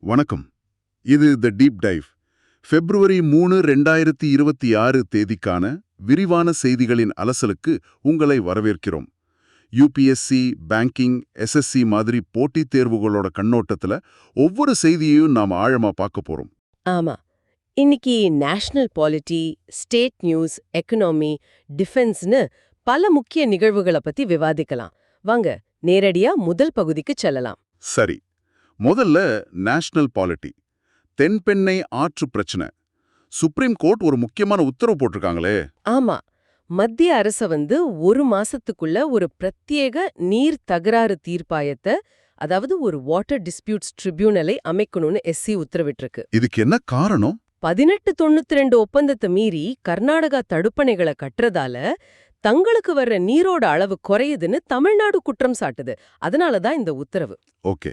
வணக்கம். இது தி deep dive. February 3, 2026 தேதிக்கான விரிவான செய்திகளின் அலசலுக்கு உங்களை வரவேற்கிறோம். யுபிஎஸ்சி, பேங்கிங், எஸ்எஸ்சி மாதிரி போட்டித் தேர்வுகளோட கண்ணோட்டத்துல ஒவ்வொரு செய்தியையும் நாம் ஆழமா பார்க்க போறோம். ஆமா. இன்னைக்கு national polity, state news, economy, டிஃபென்ஸ்னு பல முக்கிய நிகழ்வுகளை பத்தி விவாதிக்கலாம். வாங்க நேரடியா முதல் பகுதிக்கு செல்லலாம். சரி, முதல்ல நேஷனல் பாலிட்டி. தென்பெண்ணை ஆற்று பிரச்சனை. சுப்ரீம் கோர்ட் ஒரு முக்கியமான உத்தரவு போட்டிருக்காங்களே. ஆமா, மத்திய அரச ஒரு மாசத்துக்குள்ள ஒரு பிரத்யேக நீர் தகராறு தீர்ப்பாயத்தை, அதாவது ஒரு வாட்டர் டிஸ்பியூட்ஸ் ட்ரிபியூனலை அமைக்கணும்னு எஸ்சி உத்தரவிட்டிருக்கு. இதுக்கு என்ன காரணம்? 1892 ஒப்பந்தத்தை மீறி கர்நாடகா தடுப்பணைகளை கட்டுறதால தங்களுக்கு வர்ற நீரோட அளவு குறையுதுன்னு தமிழ்நாடு குற்றம் சாட்டுது. அதனாலதான் இந்த உத்தரவு. ஓகே,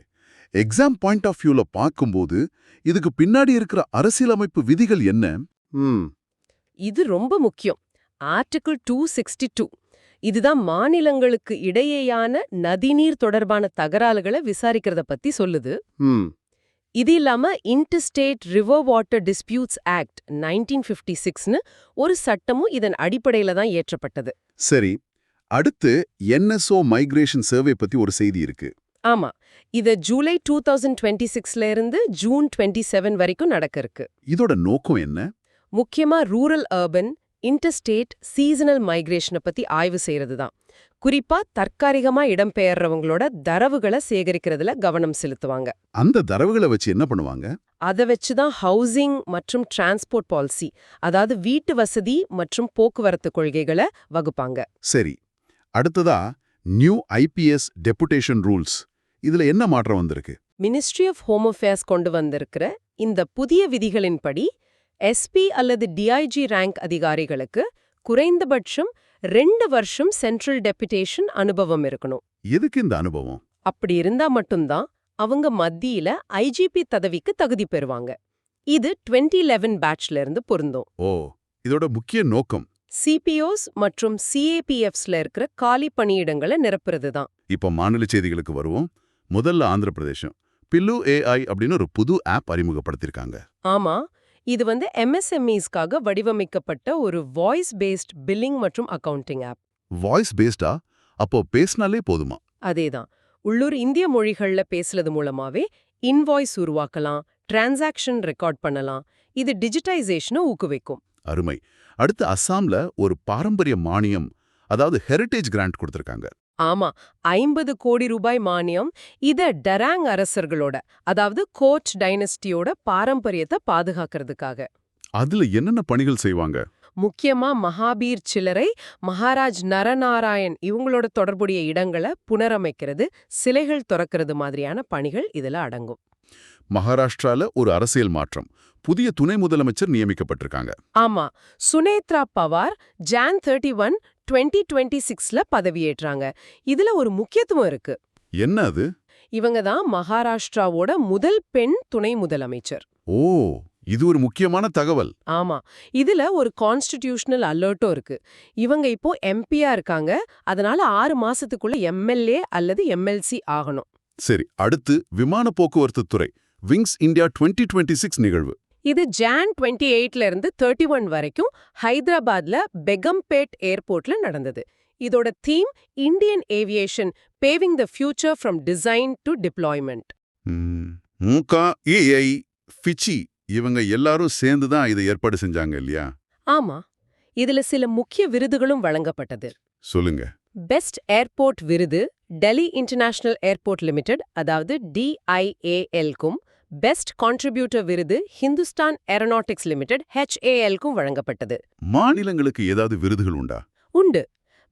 எக்ஸாம் பாயிண்ட் ஆஃப் வியூல பார்க்கும்போது இதுக்கு பின்னாடி இருக்கிற அரசியலமைப்பு விதிகள் என்ன? இது ரொம்ப முக்கியம். ஆர்டிகிள் 262 இதுதான் மாநிலங்களுக்கு இடையேயான நதிநீர் தொடர்பான தகராறுகளை விசாரிக்கிறத பத்தி சொல்லுது. இது இல்லாம interstate river water disputes act 1956ன்னு ஒரு சட்டமும் இதன் அடிப்படையில தான் இயற்றப்பட்டது. சரி, அடுத்து என்எஸ்ஓ மைக்ரேஷன் சர்வே பத்தி ஒரு செய்தி இருக்கு. ஆமா, இது ஜூலை 2026ல இருந்து ஜூன் 27 வரைக்கும் நடக்க இருக்கு. இதோட நோக்கம் என்ன? முக்கியமா ரூரல் அர்பன் இன்டர்ஸ்டேட் சீசனல் மைக்ரேஷனை பத்தி ஆய்வு செய்யறது தான். குறிப்பா தற்காலிகமா இடம்பெயர்றவங்களோட தரவுகளை சேகரிக்கிறதுல கவனம் செலுத்துவாங்க. அந்த தரவுகளை வச்சு என்ன பண்ணுவாங்க? அதை வச்சுதான் ஹவுசிங் மற்றும் டிரான்ஸ்போர்ட் பாலிசி, அதாவது வீட்டு வசதி மற்றும் போக்குவரத்து கொள்கைகளை வகுப்பாங்க. சரி, அடுத்ததா நியூ ஐபிஎஸ் டெபுடேஷன் ரூல்ஸ். இதுல என்ன மாற்றம் வந்திருக்கு? மினிஸ்ட்ரி ஆஃப் ஹோம் அஃபேர்ஸ் கொண்டு வந்திருக்கிற இந்த புதிய விதிகளின்படி எஸ்பி அல்லது டிஐஜி ரேங்க் அதிகாரிகளுக்கு குறைந்தபட்சம் 2 வருஷம் சென்ட்ரல் டெபுடேஷன் அனுபவம் இருக்கணும். எதுக்கு இந்த அனுபவம்? அப்படி இருந்தா மட்டும்தான் அவங்க மத்தியில ஐஜிபி பதவிக்கு தகுதி பெறுவாங்க. இது 2011 பேட்ச்ல இருந்து பொருந்தும். ஓ, இதோட முக்கிய நோக்கம் சிபிஓஸ் மற்றும் சிஏபிஎஃப்ஸ்ல இருக்கிற காலி பணியிடங்களை நிரப்புறது தான். இப்ப மாநில செய்திகளுக்கு வருவோம். முதல்ல ஆந்திர பிரதேசம் பில்லு ஏஐ அப்படின்னு ஒரு புது ஆப் அறிமுகப்படுத்திருக்காங்க. ஆமா, இது எம்எஸ்எம்இஸ்க்காக வடிவமைக்கப்பட்ட ஒரு வாய்ஸ் பேஸ்ட் பில்லிங் மற்றும் அக்கவுண்டிங் ஆப். வாய்ஸ் பேஸ்டா? அப்போ பேசினாலே போதுமா? அதேதான். உள்ளூர் இந்திய மொழிகள்ல பேசுறது மூலமாவே இன்வாய்ஸ் உருவாக்கலாம், டிரான்சாக்ஷன் ரெக்கார்ட் பண்ணலாம். இது டிஜிட்டைசேஷனை ஊக்குவிக்கும். அருமை. அடுத்து அஸ்ஸாம்ல ஒரு பாரம்பரிய மானியம், அதாவது ஹெரிடேஜ் கிராண்ட் கொடுத்திருக்காங்க. ஆமா, 50 கோடி ரூபாய் மானியம். இத டராங் அரசர்களோட, அதாவது கோச் டைனஸ்டியோட பாரம்பரியத்தை பாதுகாக்கிறதுக்காக. அதுல என்னென்ன பணிகள் செய்வாங்க? முக்கியமா மகாபீர் சிலரை, மகாராஜ் நரநாராயண் இவங்களோட தொடர்புடைய இடங்களை புனரமைக்கிறது, சிலைகள் திறக்கிறது மாதிரியான பணிகள் இதுல அடங்கும். மகாராஷ்டிரால ஒரு அரசியல் மாற்றம். புதிய துணை முதலமைச்சர் நியமிக்கப்பட்டிருக்காங்க. ஆமா, சுனேத்ரா பவார் ஜான் 31, 2026ல பதவியேற்றாங்க. இதுல ஒரு முக்கியத்துவம் இருக்கு. என்ன அது? இவங்க தான் மகாராஷ்டிராவோட முதல் பெண் துணை முதலமைச்சர். ஓ, இது ஒரு முக்கியமான தகவல். ஆமா, இதுல ஒரு கான்ஸ்டிடியூஷனல் அலர்ட்டும் இருக்கு. இவங்க இப்போ எம்பியா இருக்காங்க, அதனால 6 மாசத்துக்குள்ள எம்எல்ஏ அல்லது எம்எல்சி ஆகணும். சரி, அடுத்து விமான போக்குவரத்து துறை விங்ஸ் இந்தியா 2026 நிகழ்வு. இது ஜான் 28ல இருந்து 31 வரைக்கும் ஹைதராபாத்ல பெகம்பேட் ஏர்போர்ட்ல நடந்தது. இதோட theme Indian aviation paving the future from design to deployment. மூகா-ஏஐ, ஃபிச்சி இவங்க எல்லாரும் சேர்ந்து தான் இதை ஏற்பாடு செஞ்சாங்க இல்லையா? ஆமா, இதுல சில முக்கிய விருதுகளும் வழங்கப்பட்டது. சொல்லுங்க. பெஸ்ட் ஏர்போர்ட் விருது டெல்லி இன்டர்நேஷனல் ஏர்போர்ட் லிமிடெட், அதாவது டிஐஏஎல்க்கும், பெஸ்ட் கான்ட்ரிபியூட்டர் விருது ஹிந்துஸ்தான் ஏரோநாட்டிக்ஸ் லிமிடெட் ஹெச்ஏஎல்க்கும் வழங்கப்பட்டது. மாநிலங்களுக்கு ஏதாவது விருதுகள் உண்டா? உண்டு.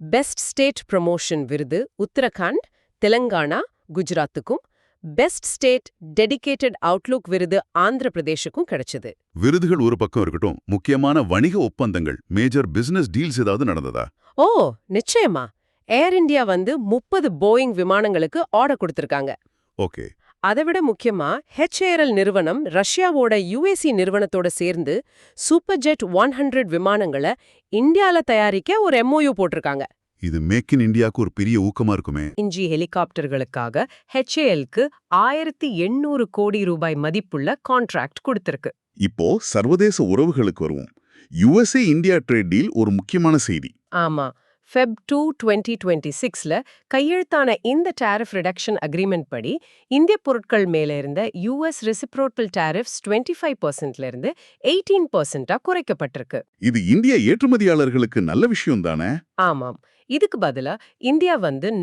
பெஸ்ட் ஸ்டேட் ப்ரமோஷன் விருது உத்தரகாண்ட், தெலங்கானா, குஜராத்துக்கும், பெஸ்ட் ஸ்டேட் டெடிகேட்டட் அவுட்லுக் விருது ஆந்திர பிரதேஷுக்கும் கிடைச்சது. விருதுகள் ஒரு பக்கம் இருக்கட்டும், முக்கியமான வணிக ஒப்பந்தங்கள், மேஜர் பிசினஸ் டீல்ஸ் ஏதாவது நடந்ததா? ஓ, நிச்சயமா. ஏர் இந்தியா 30 போயிங் விமானங்களுக்கு ஆர்டர் கொடுத்திருக்காங்க. ஓகே. அதைவிட முக்கியமா ஹெச்ஏஎல் நிறுவனம் ரஷ்யாவோட யுஎஸ்சி நிறுவனத்தோட சேர்ந்து சூப்பர்ஜெட் 100 விமானங்களை இந்தியால தயாரிக்க ஒரு எம்ஓயு போட்டிருக்காங்க. இது மேக் இன் இந்தியாவுக்கு ஒரு பெரிய ஊக்கமா இருக்குமே. இஞ்சி ஹெலிகாப்டர்களுக்காக HALக்கு 1800 கோடி ரூபாய் மதிப்புள்ள கான்ட்ராக்ட் கொடுத்திருக்கு. இப்போ சர்வதேச உறவுகளுக்கு வருவோம். USA இந்தியா ட்ரேட் டீல் ஒரு முக்கியமான செய்தி. ஆமா, Feb 2, 2026ல கையெழுத்தான இந்த டாரிஃப் ரிடக்ஷன் அக்ரிமெண்ட் படி இந்திய பொருட்கள் மேல இருந்த US ரெசிப்ரோக்கல் டாரிஃப்ஸ் 25%ல இருந்து 18%ஆ குறைக்கப்பட்டிருக்கு. இது இந்திய ஏற்றுமதியாளர்களுக்கு நல்ல விஷயம் தானே? ஆமாம், இதுக்கு பதிலா இந்தியா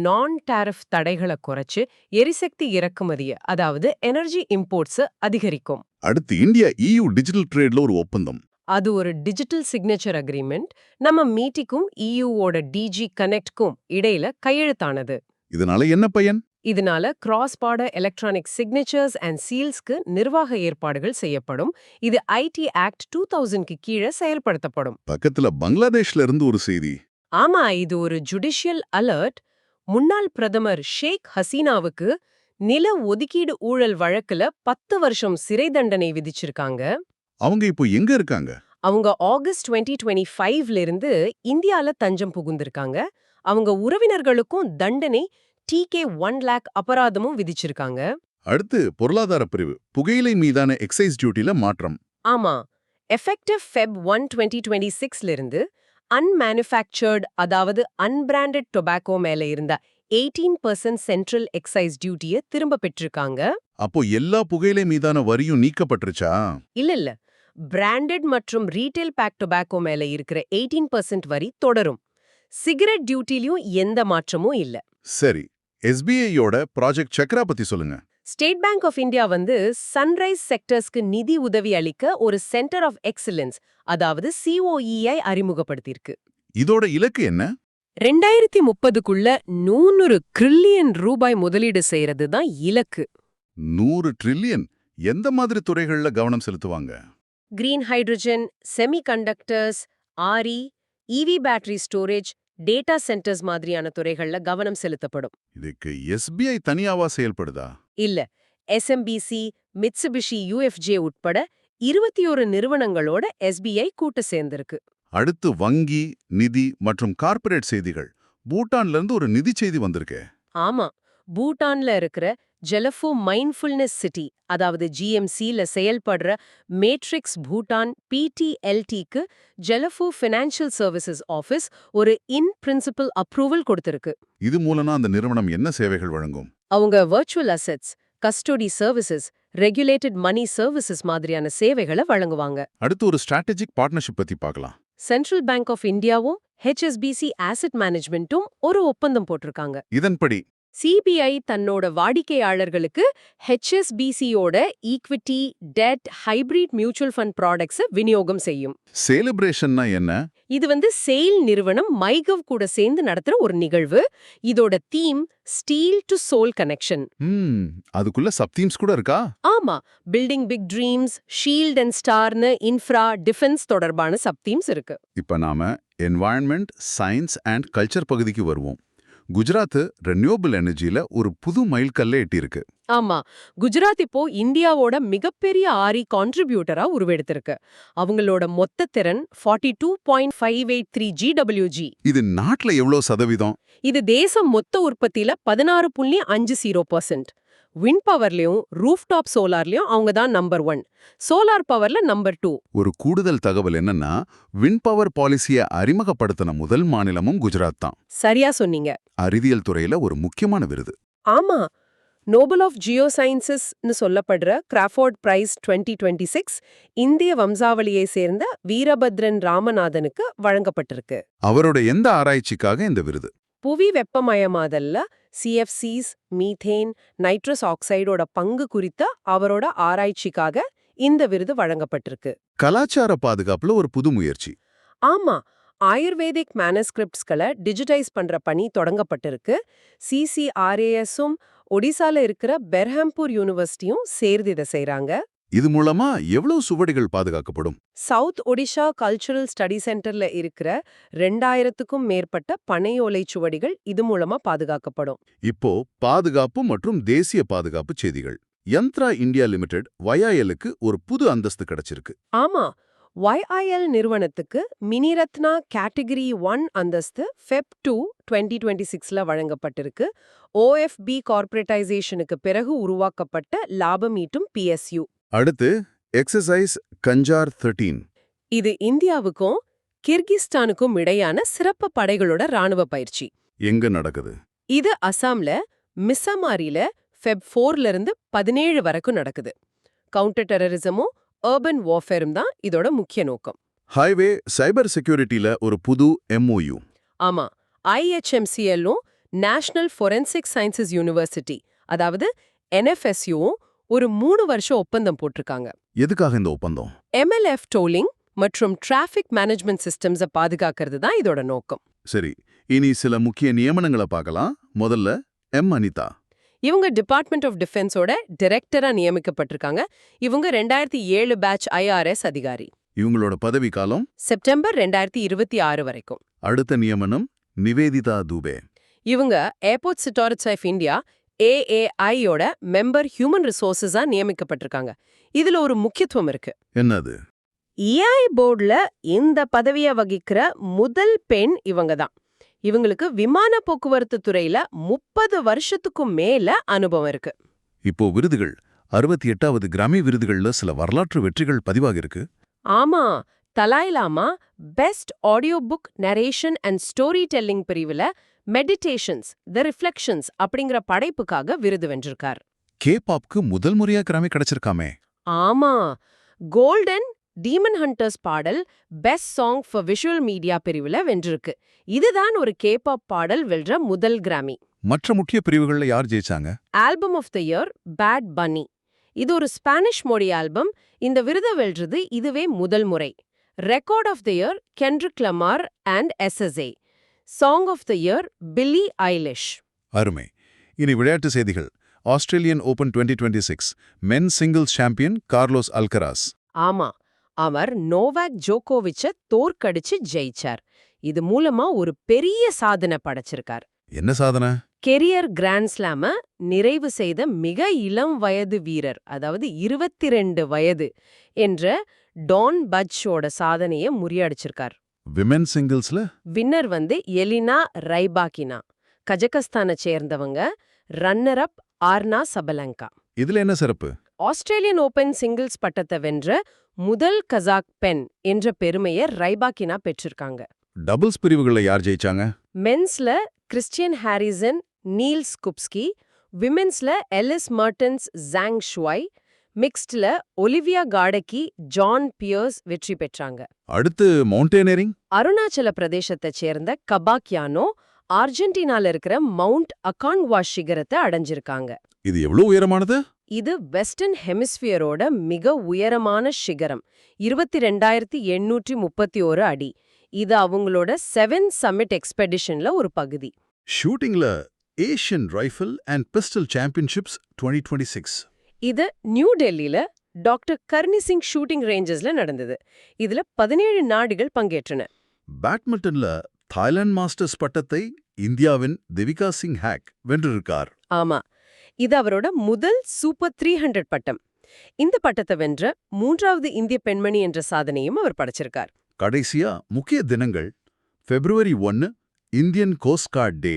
நான் டாரிஃப் தடைகளை குறைச்சு எரிசக்தி இறக்குமதியை, அதாவது எனர்ஜி இம்போர்ட்ஸ் அதிகரிக்கும். அடுத்து இந்தியா EU டிஜிட்டல் ட்ரேட்ல ஒரு ஒப்பந்தம். அது ஒரு டிஜிட்டல் சிக்னேச்சர் அக்ரிமெண்ட் நம்ம மீட்டிக்கும் EUவோட DG கனெக்ட்க்கும் இடையில கையெழுத்தானது. இதனால என்ன பயன்? இதனால cross border electronic signatures and சீல்ஸ்க்கு நிர்வாக ஏற்பாடுகள் செய்யப்படும். இது IT ஆக்ட் 2000க்கு கீழே செயல்படுத்தப்படும். பக்கத்துல பங்களாதேஷ்ல இருந்து ஒரு செய்தி. ஆமா, இது ஒரு ஜுடிஷியல் அலர்ட். முன்னாள் பிரதமர் ஷேக் ஹசீனாவுக்கு நில ஒதுக்கீடு ஊழல் வழக்குல 10 வருஷம் சிறை தண்டனை விதிச்சிருக்காங்க. அவங்க இப்போ எங்க இருக்காங்க? அவங்க ஆகஸ்ட் 2025ல இருந்து இந்தியால தஞ்சம் புகுந்திருக்காங்க. அவங்க உறவினர்களுக்கும் தண்டனை TK 1 lakh அபராதமும் விதிச்சிருக்காங்க. அடுத்து பொருளாதார பிரிவு. புகையிலை மீதான எக்ஸைஸ் டியூட்டில மாற்றம். ஆமா, எஃபெக்டிவ் Feb 1, 2026ல இருந்து அன்மேனுஃபேக்சர்ட், அதாவது அன்பிராண்டட் டொபாக்கோ மேல இருந்த 18% சென்ட்ரல் எக்ஸைஸ் டியூட்டியை திரும்ப பெற்றிருக்காங்க. அப்போ எல்லா புகையிலை மீதான வரியும் நீக்கப்பட்டுருச்சா? இல்ல, பிராண்டட் மற்றும் ரீட்டைல் பேக் டொபாக்கோ மேல இருக்கிற 18% வரி தொடரும். சிகரெட் டியூட்டிலையும் எந்த மாற்றமும் இல்ல. சரி, SBIயோட ப்ராஜெக்ட் சக்ரா பத்தி சொல்லுங்க. State Bank of India sunrise செக்டர்ஸ்க்கு நிதி உதவி அளிக்க ஒரு சென்டர் ஆஃப் எக்ஸலன்ஸ், அதாவது COEஐ அறிமுகப்படுத்தியிருக்கு. இதோட இலக்கு என்ன? 2030க்குள்ள 100 ட்ரில்லியன் ரூபாய் முதலீடு செய்யறது தான் இலக்கு. 100 ட்ரில்லியன். எந்த மாதிரி துறைகள்ல கவனம் செலுத்துவாங்க? Green hydrogen, semiconductors, RE, EV battery storage, data centres மாதிரியான துறைகள்ல கவனம் செலுத்தப்படும். இதுக்கு SBI தனியாவா செயல்படுதா? இல்ல, SMBC, மிட்சுபிஷி UFJ உட்பட 21 நிறுவனங்களோட SBI கூட்டு சேர்ந்திருக்கு. அடுத்து வங்கி, நிதி மற்றும் கார்ப்பரேட் செய்திகள். பூட்டான்ல இருந்து ஒரு நிதி செய்தி வந்திருக்கே. ஆமா, பூட்டான்ல இருக்கிற ஜெலஃபோ மைண்ட்ஃபுல்னஸ் சிட்டி, அதாவது GMCல செயல்படுற மேட்ரிக்ஸ் பூட்டான் PTLTக்கு ஜெலஃபோ ஃபினான்ஷியல் சர்வீசஸ் ஆஃபீஸ் ஒரு இன் பிரின்சிபல் அப்ரூவல் கொடுத்திருக்கு. இது மூலமா அந்த நிறுவனம் என்ன சேவைகள் வழங்கும்? அவங்க virtual assets, custody services, regulated money services மாதிரியான சேவைகளை வழங்குவாங்க. அடுத்து ஒரு ஸ்ட்ராட்டஜிக் பார்ட்னர்ஷிப் பத்தி பார்க்கலாம். சென்ட்ரல் பேங்க் ஆஃப் இந்தியாவும் HSBC ஆசெட் மேனேஜ்மெண்ட்டும் ஒரு ஒப்பந்தம் போட்டிருக்காங்க. இதன்படி CBI தன்னோட வாடிக்கையாளர்களுக்கு HSBCயோட equity, debt, hybrid mutual fund ப்ராடக்ட்ஸை விநியோகம் செய்யும். செலிப்ரேஷன்னா என்ன? இது செயில் நிறுவனம் மைகவ் கூட சேர்ந்து நடத்துற ஒரு நிகழ்வு. இதோட theme steel to soul connection. அதுக்குள்ள சப் தீம்ஸ் கூட இருக்கா? ஆமா, building big dreams, shield and ஸ்டார்னு இன்ஃப்ரா, டிஃபென்ஸ் தொடர்பான சப் தீம்ஸ் இருக்கு. இப்ப நாம என்வாயன்மெண்ட், சயின்ஸ் அண்ட் கல்ச்சர் பகுதிக்கு வருவோம். குஜராத் ரெனியூவபிள் எனர்ஜில ஒரு புது மைல்கல்ல எட்டியிருக்கு. ஆமா, குஜராத் இப்போ இந்தியாவோட மிகப்பெரிய RE கான்ட்ரிபியூட்டரா உருவெடுத்திருக்கு. அவங்களோட மொத்த திறன் 42.583 GWG. இது நாட்டுல எவ்வளவு சதவீதம்? இது தேசம் மொத்த உற்பத்தியில 16.50%. விண்ட் பவர்லயும் ரூஃப்டாப் சோலார்லயும் அவங்க தான் நம்பர் 1. Solar பவர்ல number 2. ஒரு கூடுதல் தகவல் என்னன்னா, விண்ட் பவர் பாலிசியை அறிமுகப்படுத்தின முதல் மாநிலமும் குஜராத் தான். சரியா சொன்னீங்க. அறிவியல் துறையில ஒரு முக்கியமான விருது. ஆமா, நோபல் ஆஃப் ஜியோ சயின்சஸ்னு சொல்லப்படுற கிராஃபோர்ட் பிரைஸ் 2026 இந்திய வம்சாவளியை சேர்ந்த வீரபத்ரன் ராமநாதனுக்கு வழங்கப்பட்டிருக்கு. அவரோட எந்த ஆராய்ச்சிக்காக இந்த விருது? புவி வெப்பமயமாதல்ல CFCs, மீத்தேன், நைட்ரஸ் ஆக்சைடோட பங்கு குறித்த அவரோட ஆராய்ச்சிக்காக இந்த விருது வழங்கப்பட்டிருக்கு. கலாச்சார பாதுகாப்புல ஒரு புது முயற்சி. ஆமா, ஆயுர்வேதிக் மேனஸ்கிரிப்ட்ஸ்களை டிஜிட்டைஸ் பண்ற பணி தொடங்கப்பட்டிருக்கு. CCRASம் ஒடிசால இருக்கிற பெர்ஹம்பூர் யூனிவர்சிட்டியும் சேர்ந்து இதை செய்றாங்க. இது மூலமா எவ்வளவு சுவடிகள் பாதுகாக்கப்படும்? சவுத் ஒடிஷா கல்ச்சுரல் ஸ்டடி சென்டர்ல இருக்கிற 2000க்கும் மேற்பட்ட பனையோலை சுவடிகள் இது மூலமா பாதுகாக்கப்படும். இப்போ பாதுகாப்பு மற்றும் தேசிய பாதுகாப்பு செய்திகள். யந்த்ரா இந்தியா லிமிடெட் YILக்கு ஒரு புது அந்தஸ்து கிடைச்சிருக்கு. ஆமா, YIL நிறுவனத்துக்கு மினிரத்னா கேட்டகரி 1 அந்தஸ்து ஃபெப் 2 2026ல வழங்கப்பட்டிருக்கு. OFB கார்ப்பரேட்டைசேஷனுக்கு பிறகு உருவாக்கப்பட்ட லாபமீட்டும் PSU. அடுத்து எக்ஸசைஸ் கஞ்சார் 13. இது இந்தியாவுக்கும் கிர்கிஸ்தானுக்கும் இடையான சிறப்பு படைகளோட ராணுவ பயிற்சி. எங்க நடக்குது? இது அசாம்ல மிசமாரில ஃபெப் 4ல இருந்து 17 வரைக்கும் நடக்குது. கவுண்டர் டெரரிசமும் அர்பன் வார்ஃபேரும் தான் இதோட முக்கிய நோக்கம். ஹைவே சைபர் செக்யூரிட்டில ஒரு புது MOU. ஆமா, IHMCL-ம் நேஷனல் ஃபோரென்சிக் சயின்சஸ் யூனிவர்சிட்டி, அதாவது NFSU-ம் ஒரு 3 வருஷம் ஒப்பந்தம் போட்டிருக்காங்க. எதுக்காக இந்த ஒப்பந்தம்? MLF டோலிங் மற்றும் டிராஃபிக் மேனேஜ்மெண்ட் சிஸ்டம்ஸை பாதுகாக்கிறது தான் இதோட நோக்கம். சரி, இனி சில முக்கிய நியமனங்களை பார்க்கலாம். முதல்ல அனிதா. இவங்க டிபார்ட்மெண்ட் ஆஃப் டிஃபென்ஸோட டைரக்டரா நியமிக்கப்பட்டிருக்காங்க. இவங்க 2007 பேட்ச் IRS அதிகாரி. இவங்களோட பதவி காலம் செப்டம்பர் 2026 வரைக்கும். அடுத்த நியமனம் நிவேதிதா துபே. இவங்க ஏர்போர்ட் அத்தாரிட்டி ஆஃப் இந்தியா AAI-யோட மெம்பர் ஹியூமன் ரிசோர்ஸஸா நியமிக்கப்பட்டிருக்காங்க. இதுல ஒரு முக்கியத்துவம் இருக்கு. என்னது? EI போர்டுல இந்த பதவியை வகிக்கிற முதல் பெண் இவங்க தான். இவங்களுக்கு விமான போக்குவரத்து துறையில 30 வருஷத்துக்கும் மேல அனுபவம் இருக்கு. இப்போ விருதுகள் 68வது கிராமி விருதுகள்ல சில வரலாற்று வெற்றிகள் பதிவாகிருக்கு. ஆமா, Dalai Lama best audio book narration and story telling பிரிவுல மெடிடேஷன்ஸ் தி ரிஃப்ளெக்ஷன்ஸ் அப்படிங்கிற படைப்புக்காக விருது வென்றிருக்கார். K-பாப்க்கு முதல் முறையா கிராமி கிடைச்சிருக்காமே. ஆமா, கோல்டன் டீமன் ஹண்டர்ஸ் பாடல் best song for visual media பிரிவுல வென்றிருக்கு. இதுதான் ஒரு K-பாப் பாடல் வெல்ற முதல் கிராமி. மற்ற முக்கிய பிரிவுகள்ல யார் ஜெயிச்சாங்க? Album of the year Bad Bunny. இது ஒரு ஸ்பானிஷ் மொழி ஆல்பம். இந்த விருதை வெல்றது இதுவே முதல் முறை. Record of the year Kendrick Lamar and SSA. Song of the year Billie Eilish. அருமை. இனி விளையாட்டு செய்திகள். Australian Open 2026 men singles champion Carlos Alcaraz. ஆமா, அவர் நோவாக் ஜோகோவிச்ச தோற்கடிச்சு ஜெயிச்சார். இது மூலமா ஒரு பெரிய சாதனை படைச்சிருக்கார். என்ன சாதனை? கெரியர் கிராண்ட் ஸ்லாம நிறைவு செய்த மிக இளம் வயது வீரர், அதாவது 22 வயது என்ற டான் பட்சோட சாதனையை முறியடிச்சிருக்கார். விமென் சிங்கிள்ஸ்ல வின்னர் எலினா ரைபாக்கினா, கஜகஸ்தானை சேர்ந்தவங்க. Runner up Aryna Sabalenka. இதுல என்ன சிறப்பு? ஆஸ்திரேலியன் ஓபன் சிங்கிள்ஸ் பட்டத்தை வென்ற முதல் கசாக் பெண் என்ற பெருமையை ரைபாக்கினா பெற்றிருக்காங்க. டபுள்ஸ் பிரிவுகள்ல யார் ஜெயிச்சாங்க? மென்ஸ்ல கிறிஸ்டியன் ஹாரிசன் நீல் ஸ்குப்ஸ்கி, விமென்ஸ்ல எலிஸ் மர்டன்ஸ் ஜாங் ஷுவாய், மிக்ஸ்ட்ல ஒலிவியா காடக்கி ஜான் பியர்ஸ் வெற்றி பெற்றாங்க. அடுத்து மவுண்டேனியரிங். அருணாச்சல பிரதேசத்தைச் சேர்ந்த கபாக்யானோ அர்ஜென்டினால இருக்கிற மவுண்ட் அகான்குவா சிகரத்தை அடைஞ்சிருக்காங்க. இது எவ்வளவு உயரமானது? இது வெஸ்டர்ன் ஹெமிஸ்பியரோட மிக உயரமான சிகரம், 22,831 அடி. இது அவங்களோட 7 சமிட் எக்ஸ்பெடிஷன்ல ஒரு பகுதி. ஷூட்டிங்ல Asian rifle and pistol championships 2026. இது நியூ டெல்லியில டாக்டர் கர்னி சிங் ஷூட்டிங் ரேஞ்சஸ்ல நடந்தது. இதுல 17 நாடுகள் பங்கேற்றன. பேட்மிண்டன்ல தாய்லாந்து மாஸ்டர்ஸ் பட்டத்தை இந்தியாவின் தேவிகா சிங் ஹேக் வென்றிருக்கார். ஆமா, இது அவரோட முதல் சூப்பர் 300 பட்டம். இந்த பட்டத்தை வென்ற 3வது இந்திய பெண்மணி என்ற சாதனையும் அவர் படைச்சிருக்கார். கடைசியா முக்கிய தினங்கள். February 1 இந்தியன் கோஸ்ட் கார்ட் டே.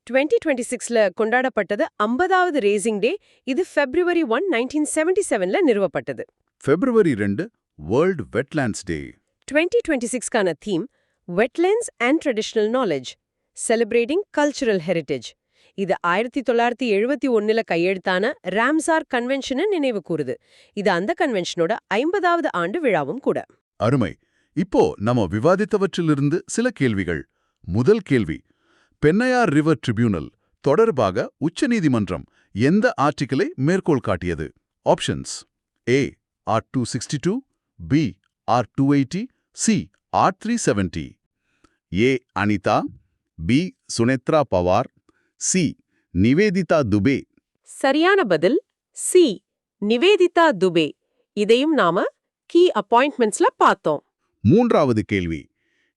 2026ல கொண்டாடப்பட்டது 50வது ரேசிங் டே. இது February 1, 1977ல நிறுவப்பட்டது. February 2 world wetlands day. 2026க்கான theme wetlands and traditional knowledge celebrating cultural heritage. இது 1971ல கையெழுத்தான ராம்சார் கன்வென்ஷனை நினைவு கூறுது. இது அந்த கன்வென்ஷனோட 50வது ஆண்டு விழாவும் கூட. அருமை. இப்போ நம்ம விவாதித்தவற்றிலிருந்து சில கேள்விகள். முதல் கேள்வி, பெண்ணையார் ரிவர் ட்ரிபியூனல் தொடர்பாக உச்சநீதிமன்றம் எந்த ஆர்டிக்கிளை மேற்கோள் காட்டியது? Options: A Art 262, B Art 280, C Art 370. A Anita, B Sunetra Pawar, C Nivedita Dubey. சரியான பதில் சி, நிவேதிதா துபே. இதையும் நாம கீ அப்பாயின்ட்மெண்ட்ஸ்ல பார்த்தோம். மூன்றாவது கேள்வி,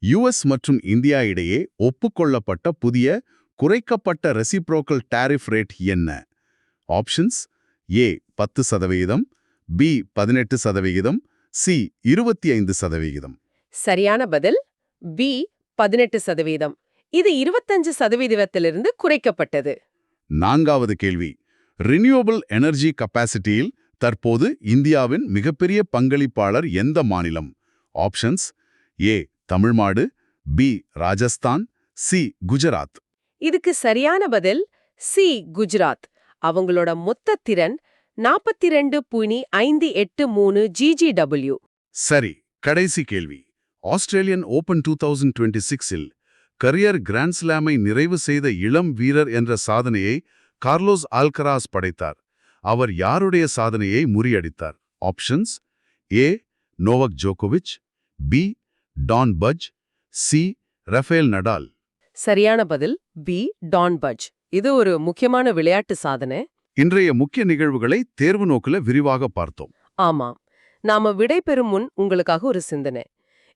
US மற்றும் இந்தியா இடையே ஒப்புக்கொள்ளப்பட்ட புதிய குறைக்கப்பட்ட ரெசிப்ரோக்கல் டாரிஃப் ரேட் என்ன? Options: A 10%, B 18%, C 25%. சரியான பதில் பி 18%. இது 25%லிருந்து குறைக்கப்பட்டது. நான்காவது கேள்வி. ரினியூவபிள் எனர்ஜி கெப்பாசிட்டியில் தற்போது இந்தியாவின் மிகப்பெரிய பங்களிப்பாளர் எந்த மாநிலம்? ஆப்ஷன்ஸ்: ஏ தமிழ்நாடு, பி ராஜஸ்தான், சி குஜராத். இதுக்கு சரியான பதில் சி குஜராத். அவங்களோட மொத்த திறன் 42.583 GGW. சரி, கடைசி கேள்வி. ஆஸ்திரேலியன் ஓபன் 2026இல் கரியர் கிராண்ட் ஸ்லாமை நிறைவு செய்த இளம் வீரர் என்ற சாதனையை கார்லோஸ் ஆல்கராஸ் படைத்தார். அவர் யாருடைய சாதனையை முறியடித்தார்? ஆப்ஷன்ஸ்: ஏ நோவக் ஜோகோவிச், B Don Budge, C Rafael Nadal. சரியான பதில் பி டான் பட்ஜ். இது ஒரு முக்கியமான விளையாட்டு சாதனை. இன்றைய முக்கிய நிகழ்வுகளை தேர்வு நோக்குல விரிவாக பார்த்தோம். ஆமாம். நாம விடை பெறும் முன் உங்களுக்காக ஒரு சிந்தனை.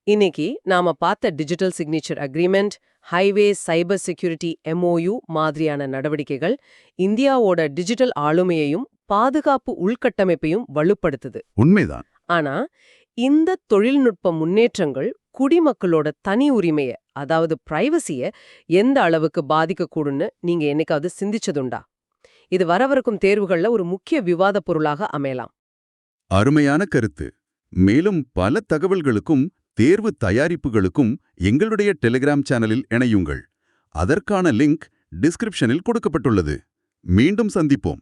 இன்னைக்கு நாம பார்த்த digital signature agreement, highway cyber security MOU மாதிரியான நடவடிக்கைகள் இந்தியாவோட டிஜிட்டல் ஆளுமையையும் பாதுகாப்பு உள்கட்டமைப்பையும் வலுப்படுத்துது. உண்மைதான். ஆனா இந்த தொழில்நுட்ப முன்னேற்றங்கள் குடிமக்களோட தனி உரிமைய, அதாவது பிரைவசிய எந்த அளவுக்கு பாதிக்கக்கூடும்னு நீங்க என்னைக்காவது சிந்திச்சதுண்டா? இது வரவிருக்கும் தேர்வுகள்ல ஒரு முக்கிய விவாத பொருளாக அமையலாம். அருமையான கருத்து. மேலும் பல தகவல்களுக்கும் தேர்வு தயாரிப்புகளுக்கும் எங்களுடைய டெலிகிராம் சேனலில் இணையுங்கள். அதற்கான லிங்க் டிஸ்கிரிப்ஷனில் கொடுக்கப்பட்டுள்ளது. மீண்டும் சந்திப்போம்.